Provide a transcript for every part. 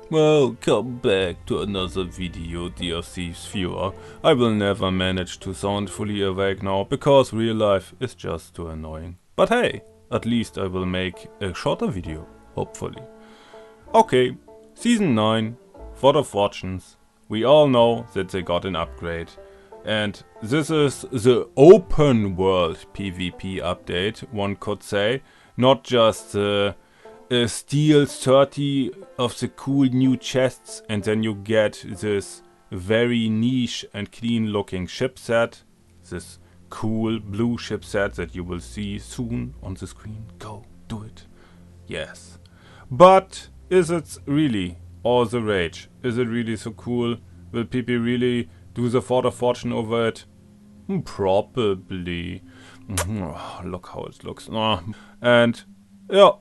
Welcome back to another video, dear Thieves viewer. I will never manage to sound fully awake now, because real life is just too annoying. But hey, at least I will make a shorter video, hopefully. Okay, Season 9, For the Fortunes. We all know that they got an upgrade. And this is the open world PvP update, one could say. Not just the steal 30 of the cool new chests and then you get this very niche and clean looking ship set. This cool blue ship set that you will see soon on the screen. Go, do it. Yes. But is it really all the rage? Is it really so cool? Will people really do the Fort of Fortune over it? Probably. Look how it looks. And yeah,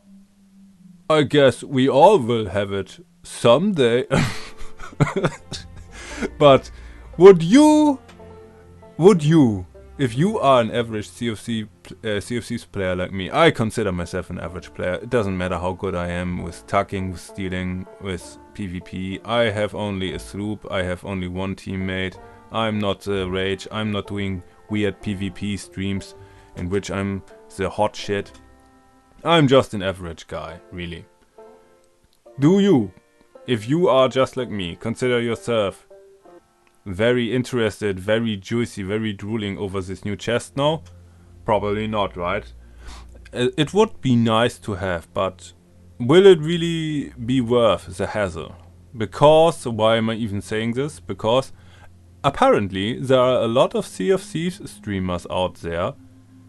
I guess we all will have it someday. But would you, if you are an average CFC's player like me, I consider myself an average player. It doesn't matter how good I am with tucking, with stealing, with PvP. I have only a sloop, I have only one teammate. I'm not a rage, I'm not doing weird PvP streams in which I'm the hot shit. I'm just an average guy, really. Do you, if you are just like me, consider yourself very interested, very juicy, very drooling over this new chest now? Probably not, right? It would be nice to have, but will it really be worth the hassle? Because, why am I even saying this? Because apparently there are a lot of Sea of Thieves streamers out there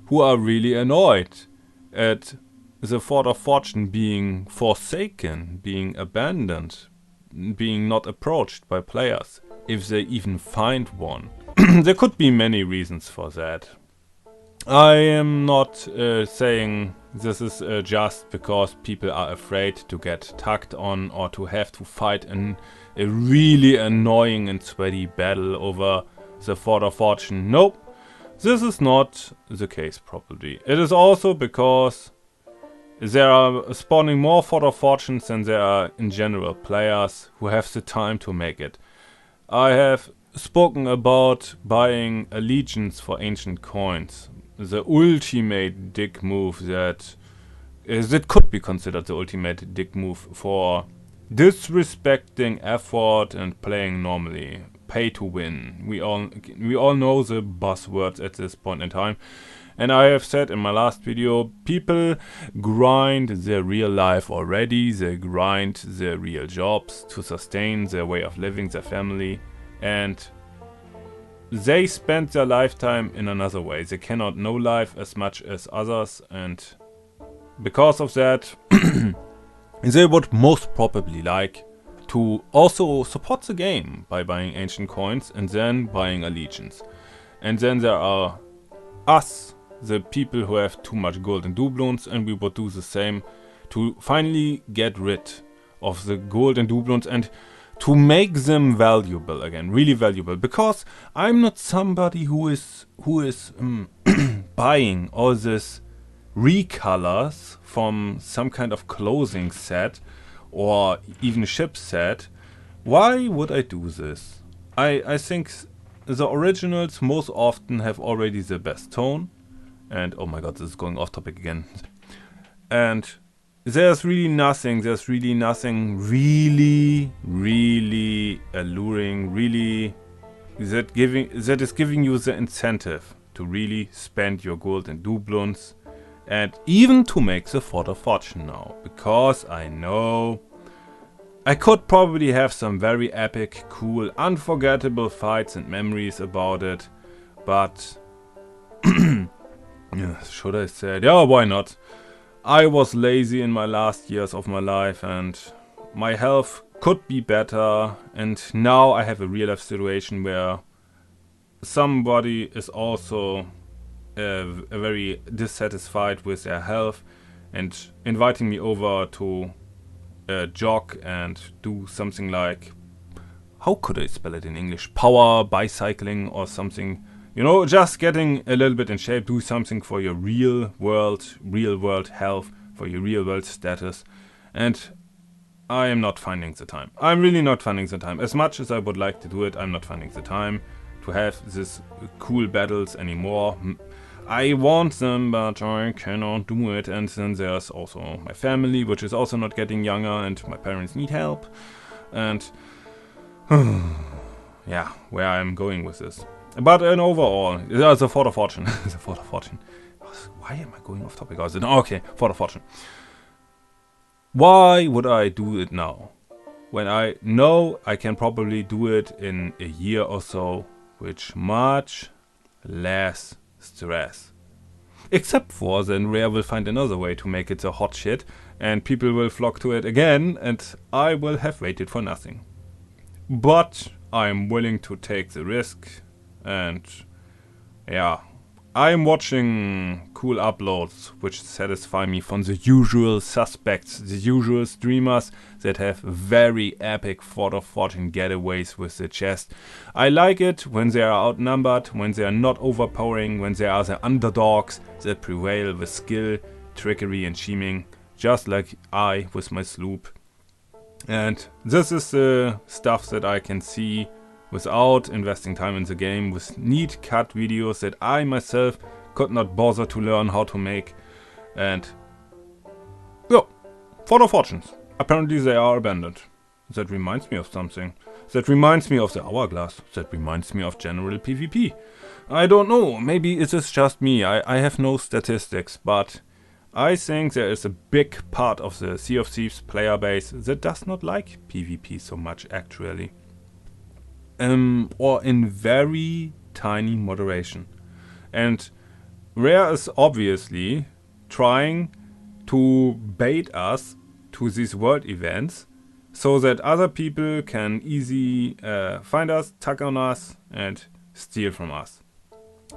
who are really annoyed at the Fort of Fortune being forsaken, being abandoned, being not approached by players, if they even find one. There could be many reasons for that. I am not saying this is just because people are afraid to get tugged on or to have to fight a really annoying and sweaty battle over the Fort of Fortune. Nope, this is not the case probably. It is also because there are spawning more Fort of Fortunes than there are in general players who have the time to make it. I have spoken about buying allegiance for ancient coins. The ultimate dick move that could be considered the ultimate dick move for disrespecting effort and playing normally. Pay to win. We all know the buzzwords at this point in time. And I have said in my last video, people grind their real life already, they grind their real jobs to sustain their way of living, their family, and they spend their lifetime in another way. They cannot know life as much as others, and because of that, they would most probably like to also support the game by buying ancient coins and then buying allegiance. And then there are us, the people who have too much gold and doubloons, and we would do the same to finally get rid of the gold and doubloons and to make them valuable again, really valuable. Because I'm not somebody who is buying all this recolors from some kind of clothing set or even ship set. Why would I do this? I think the originals most often have already the best tone. And oh my god, this is going off topic again. And there's really nothing really alluring, really that is giving you the incentive to really spend your gold and doubloons and even to make the Fort of Fortune now. Because I know I could probably have some very epic, cool, unforgettable fights and memories about it, but should I say it? Yeah, why not? I was lazy in my last years of my life and my health could be better, and now I have a real life situation where somebody is also very dissatisfied with their health and inviting me over to jog and do something like, how could I spell it in English? Power bicycling or something. You know, just getting a little bit in shape, do something for your real world health, for your real world status. And I am not finding the time. I'm really not finding the time. As much as I would like to do it, I'm not finding the time to have these cool battles anymore. I want them, but I cannot do it. And then there's also my family, which is also not getting younger, and my parents need help. And yeah, where I'm going with this. But in overall, the Fort of Fortune. The Fort of Fortune. Why am I going off topic? Okay, Fort of Fortune. Why would I do it now? When I know I can probably do it in a year or so, with much less stress. Except for then Rare will find another way to make it a hot shit, and people will flock to it again, and I will have waited for nothing. But I'm willing to take the risk, and yeah, I'm watching cool uploads which satisfy me from the usual suspects, the usual streamers that have very epic Fort of Fortune getaways with the chest. I like it when they are outnumbered, when they are not overpowering, when they are the underdogs that prevail with skill, trickery and scheming, just like I with my sloop. And this is the stuff that I can see without investing time in the game, with neat cut videos that I myself could not bother to learn how to make. And yeah, Fort of Fortunes. Apparently they are abandoned. That reminds me of something. That reminds me of the Hourglass. That reminds me of general PvP. I don't know, maybe it is just me. I have no statistics, but I think there is a big part of the Sea of Thieves player base that does not like PvP so much actually. Or in very tiny moderation. And Rare is obviously trying to bait us to these world events so that other people can easily find us, tag on us and steal from us.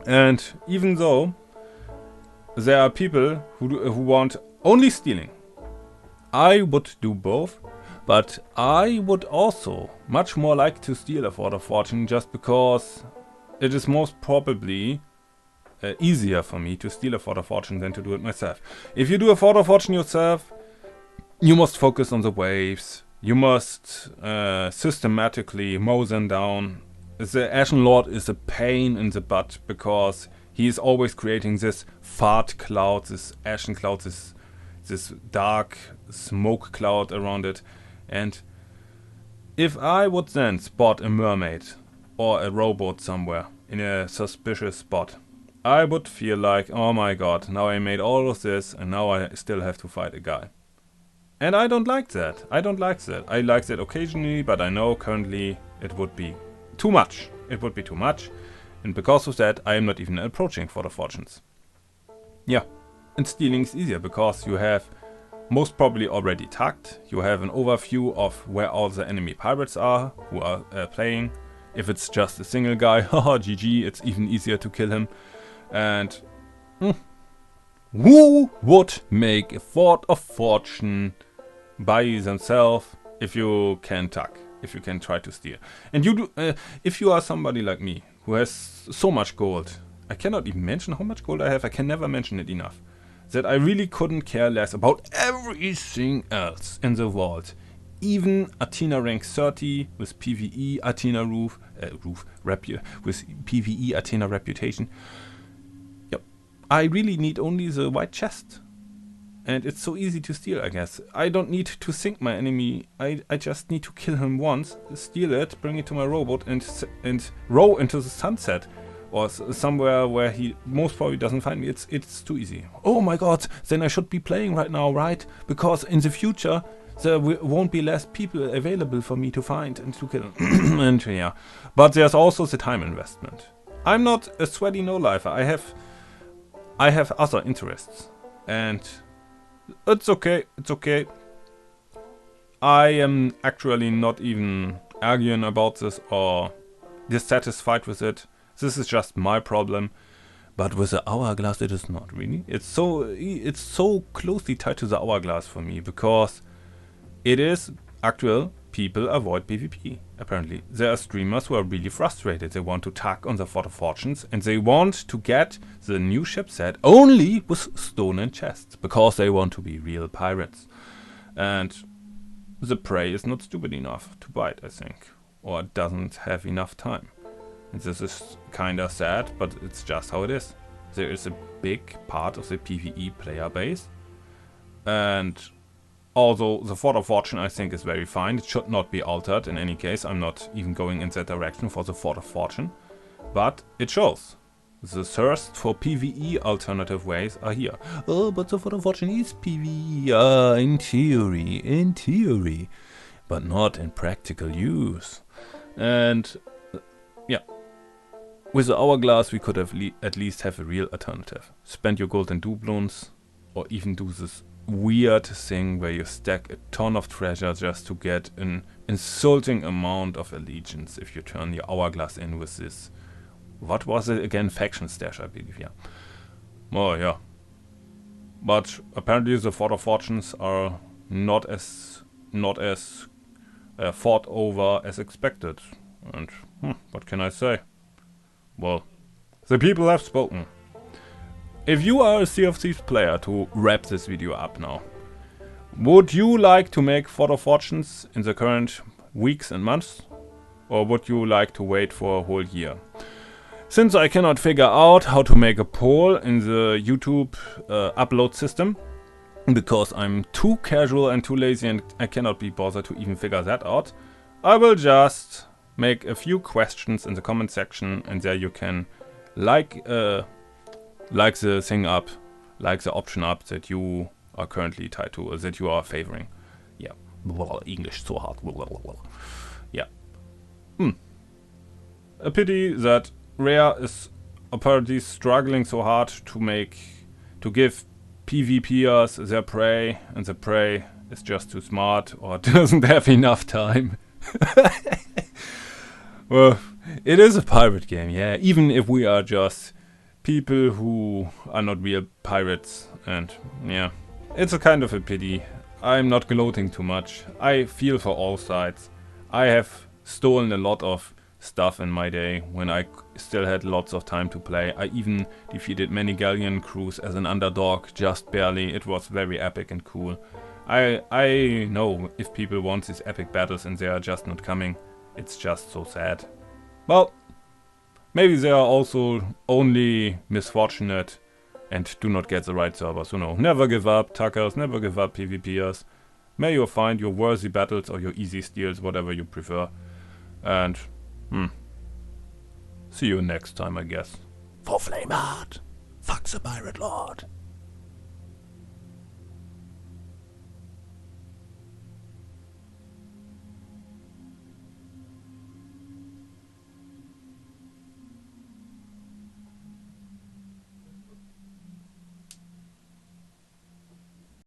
And even though there are people who want only stealing, I would do both. But I would also much more like to steal a Fort of Fortune, just because it is most probably easier for me to steal a Fort of Fortune than to do it myself. If you do a Fort of Fortune yourself, you must focus on the waves. You must systematically mow them down. The Ashen Lord is a pain in the butt because he is always creating this fart cloud, this ashen cloud, this dark smoke cloud around it. And if I would then spot a mermaid or a rowboat somewhere in a suspicious spot, I would feel like, oh my god, now I made all of this and now I still have to fight a guy. And I don't like that. I don't like that. I like that occasionally, but I know currently it would be too much. It would be too much. And because of that, I am not even approaching Fort of Fortunes. Yeah, and stealing is easier because you have most probably already tagged. You have an overview of where all the enemy pirates are who are playing. If it's just a single guy, haha, GG, it's even easier to kill him. And who would make a Fort of Fortune by themselves if you can tag, if you can try to steal? And you do, if you are somebody like me who has so much gold, I cannot even mention how much gold I have. I can never mention it enough. That I really couldn't care less about everything else in the world. Even Athena rank 30 with PvE Athena with PvE Athena reputation. Yep. I really need only the white chest. And it's so easy to steal, I guess. I don't need to sink my enemy. I just need to kill him once, steal it, bring it to my rowboat and row into the sunset. Or somewhere where he most probably doesn't find me. It's too easy. Oh my god, then I should be playing right now, right? Because in the future there won't be less people available for me to find and to kill. And yeah, but there's also the time investment. I'm not a sweaty no-lifer. I have other interests, and it's okay. It's okay. I am actually not even arguing about this or dissatisfied with it. This is just my problem, but with the Hourglass it is not really. It's so closely tied to the Hourglass for me because it is actual. People avoid PvP. Apparently, there are streamers who are really frustrated. They want to tag on the Fort of Fortunes and they want to get the new ship set only with stolen chests because they want to be real pirates. And the prey is not stupid enough to bite, I think. Or doesn't have enough time. And this is kinda sad, but it's just how it is. There is a big part of the PvE player base. And although the Fort of Fortune I think is very fine, it should not be altered in any case. I'm not even going in that direction for the Fort of Fortune. But it shows. The thirst for PvE alternative ways are here. Oh, but the Fort of Fortune is PvE. In theory. But not in practical use. And yeah. With the hourglass we could have at least have a real alternative. Spend your golden doubloons, or even do this weird thing where you stack a ton of treasure just to get an insulting amount of allegiance if you turn your hourglass in with this. What was it again? Faction stash, I believe, yeah. Oh, yeah. But apparently the Fort of Fortunes are not as fought over as expected. And what can I say? Well, the people have spoken. If you are a Sea of Thieves player, to wrap this video up now, would you like to make Fort of Fortunes in the current weeks and months? Or would you like to wait for a whole year? Since I cannot figure out how to make a poll in the YouTube upload system, because I'm too casual and too lazy and I cannot be bothered to even figure that out, I will just make a few questions in the comment section, and there you can like the thing up, like the option up that you are currently tied to, or that you are favoring. Yeah, English so hard. Yeah. A pity that Rare is apparently struggling so hard to give PvPers their prey, and the prey is just too smart or doesn't have enough time. Well, it is a pirate game, yeah, even if we are just people who are not real pirates, and yeah, it's a kind of a pity. I'm not gloating too much. I feel for all sides. I have stolen a lot of stuff in my day when I still had lots of time to play. I even defeated many galleon crews as an underdog, just barely. It was very epic and cool. I know if people want these epic battles and they are just not coming, it's just so sad. Well, maybe they are also only misfortunate and do not get the right servers. You know, never give up, Tuckers, never give up, PvPers. May you find your worthy battles or your easy steals, whatever you prefer. And see you next time, I guess. For Flame Art. Fuck the Pirate Lord.